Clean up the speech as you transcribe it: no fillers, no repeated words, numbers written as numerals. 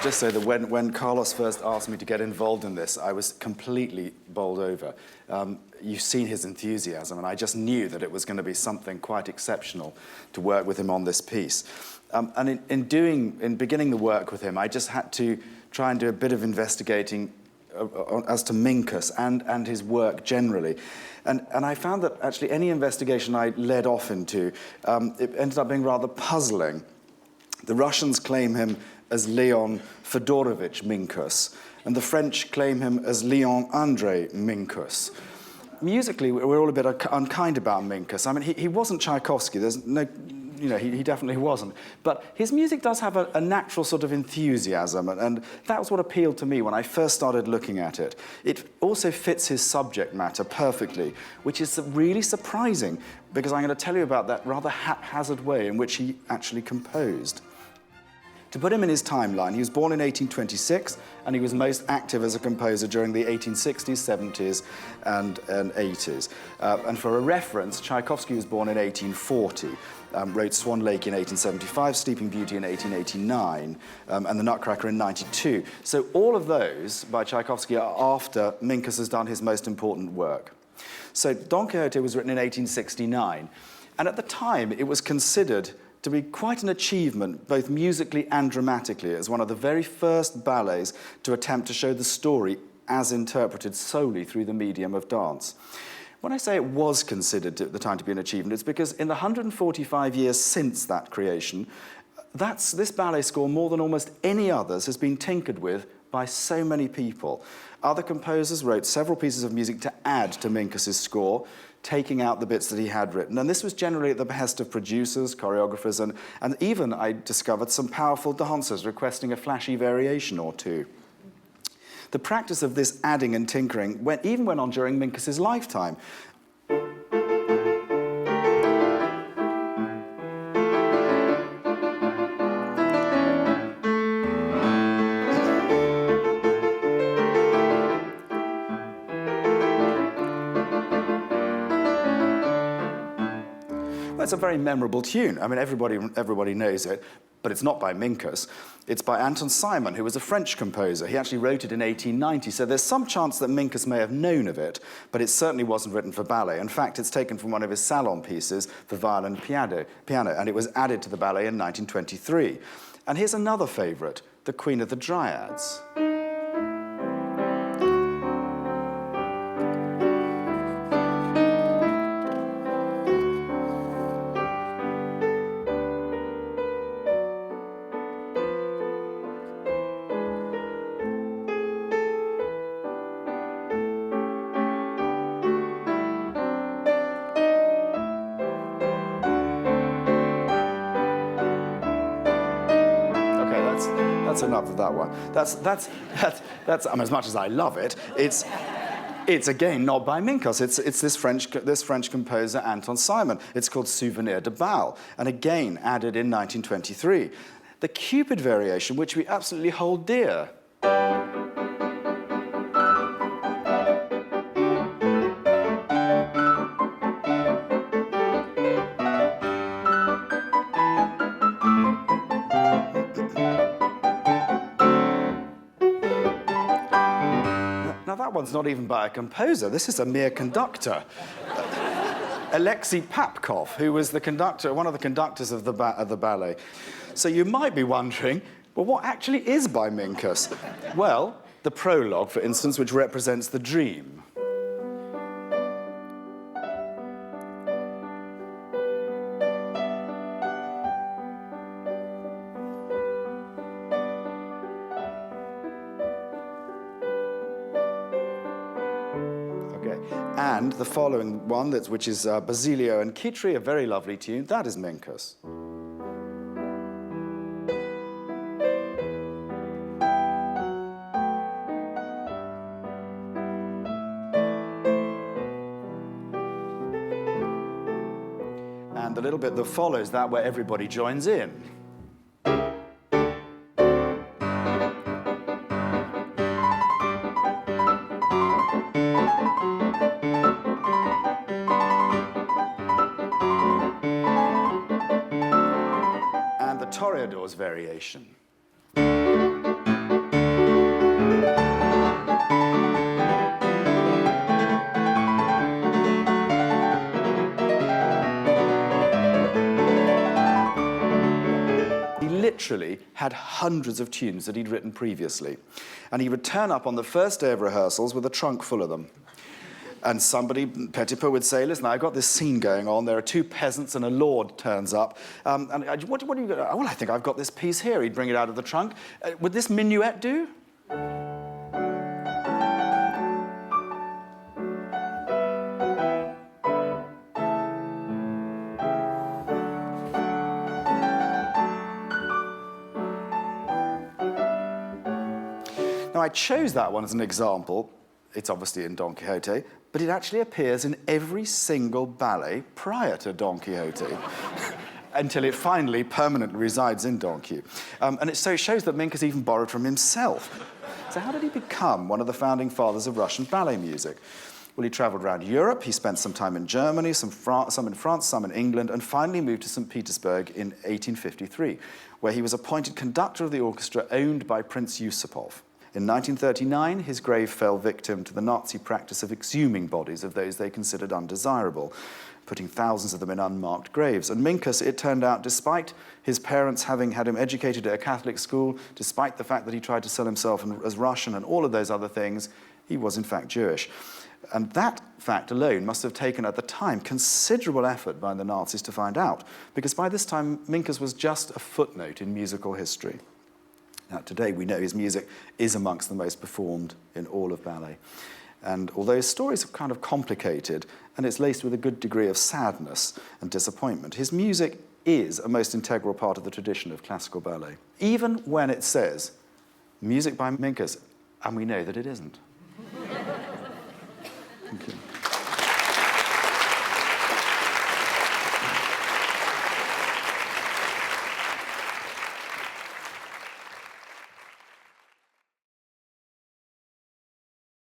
just say that when Carlos first asked me to get involved in this, I was completely bowled over. You've seen his enthusiasm, and I just knew that it was going to be something quite exceptional to work with him on this piece. And in beginning the work with him, I just had to try and do a bit of investigating as to Minkus and his work generally. And I found that actually any investigation I led off into, it ended up being rather puzzling. The Russians claim him as Leon Fedorovich Minkus, and the French claim him as Leon Andrei Minkus. Musically, we're all a bit unkind about Minkus. I mean, he wasn't Tchaikovsky. There's no, you know, he definitely wasn't. But his music does have a natural sort of enthusiasm, and that was what appealed to me when I first started looking at it. It also fits his subject matter perfectly, which is really surprising, because I'm going to tell you about that rather haphazard way in which he actually composed. To put him in his timeline, he was born in 1826, and he was most active as a composer during the 1860s, 70s, and 80s. And for a reference, Tchaikovsky was born in 1840, wrote Swan Lake in 1875, Sleeping Beauty in 1889, and The Nutcracker in 92. So all of those by Tchaikovsky are after Minkus has done his most important work. So Don Quixote was written in 1869, and at the time it was considered to be quite an achievement, both musically and dramatically, as one of the very first ballets to attempt to show the story as interpreted solely through the medium of dance. When I say it was considered at the time to be an achievement, it's because in the 145 years since that creation, this ballet score, more than almost any others, has been tinkered with by so many people. Other composers wrote several pieces of music to add to Minkus's score, taking out the bits that he had written. And this was generally at the behest of producers, choreographers, and even, I discovered, some powerful dancers requesting a flashy variation or two. The practice of this adding and tinkering even went on during Minkus's lifetime. It's a very memorable tune. I mean, everybody knows it, but it's not by Minkus. It's by Anton Simon, who was a French composer. He actually wrote it in 1890, so there's some chance that Minkus may have known of it, but it certainly wasn't written for ballet. In fact, it's taken from one of his salon pieces for violin and piano, and it was added to the ballet in 1923. And here's another favorite, The Queen of the Dryads. That's enough of that one. That's as much as I love it, it's again not by Minkus. It's this French composer Anton Simon. It's called Souvenir de Davao, and again added in 1923. The Cupid variation, which we absolutely hold dear. That one's not even by a composer. This is a mere conductor. Alexei Papkov, who was the conductor, one of the conductors of the ballet. So you might be wondering, well, what actually is by Minkus? Well, the Prologue, for instance, which represents the dream. And the following one, which is Basilio and Kitri, a very lovely tune, that is Minkus. And the little bit that follows that, where everybody joins in. Variation. literally had hundreds of tunes that he'd written previously. And he would turn up on the first day of rehearsals with a trunk full of them. And somebody, Petipa, would say, listen, I've got this scene going on. There are two peasants and a lord turns up. What do you got? Well, I think I've got this piece here. He'd bring it out of the trunk. Would this minuet do? Now, I chose that one as an example. It's obviously in Don Quixote, but it actually appears in every single ballet prior to Don Quixote, until it finally permanently resides in Don Quixote. So it shows that Minkus even borrowed from himself. So how did he become one of the founding fathers of Russian ballet music? Well, he travelled around Europe. He spent some time in Germany, some in France, some in England, and finally moved to St. Petersburg in 1853, where he was appointed conductor of the orchestra owned by Prince Yusupov. In 1939, his grave fell victim to the Nazi practice of exhuming bodies of those they considered undesirable, putting thousands of them in unmarked graves. And Minkus, it turned out, despite his parents having had him educated at a Catholic school, despite the fact that he tried to sell himself as Russian and all of those other things, he was in fact Jewish. And that fact alone must have taken, at the time, considerable effort by the Nazis to find out, because by this time, Minkus was just a footnote in musical history. Now, today we know his music is amongst the most performed in all of ballet. And although his stories are kind of complicated and it's laced with a good degree of sadness and disappointment, his music is a most integral part of the tradition of classical ballet. Even when it says, music by Minkus, and we know that it isn't. Thank you.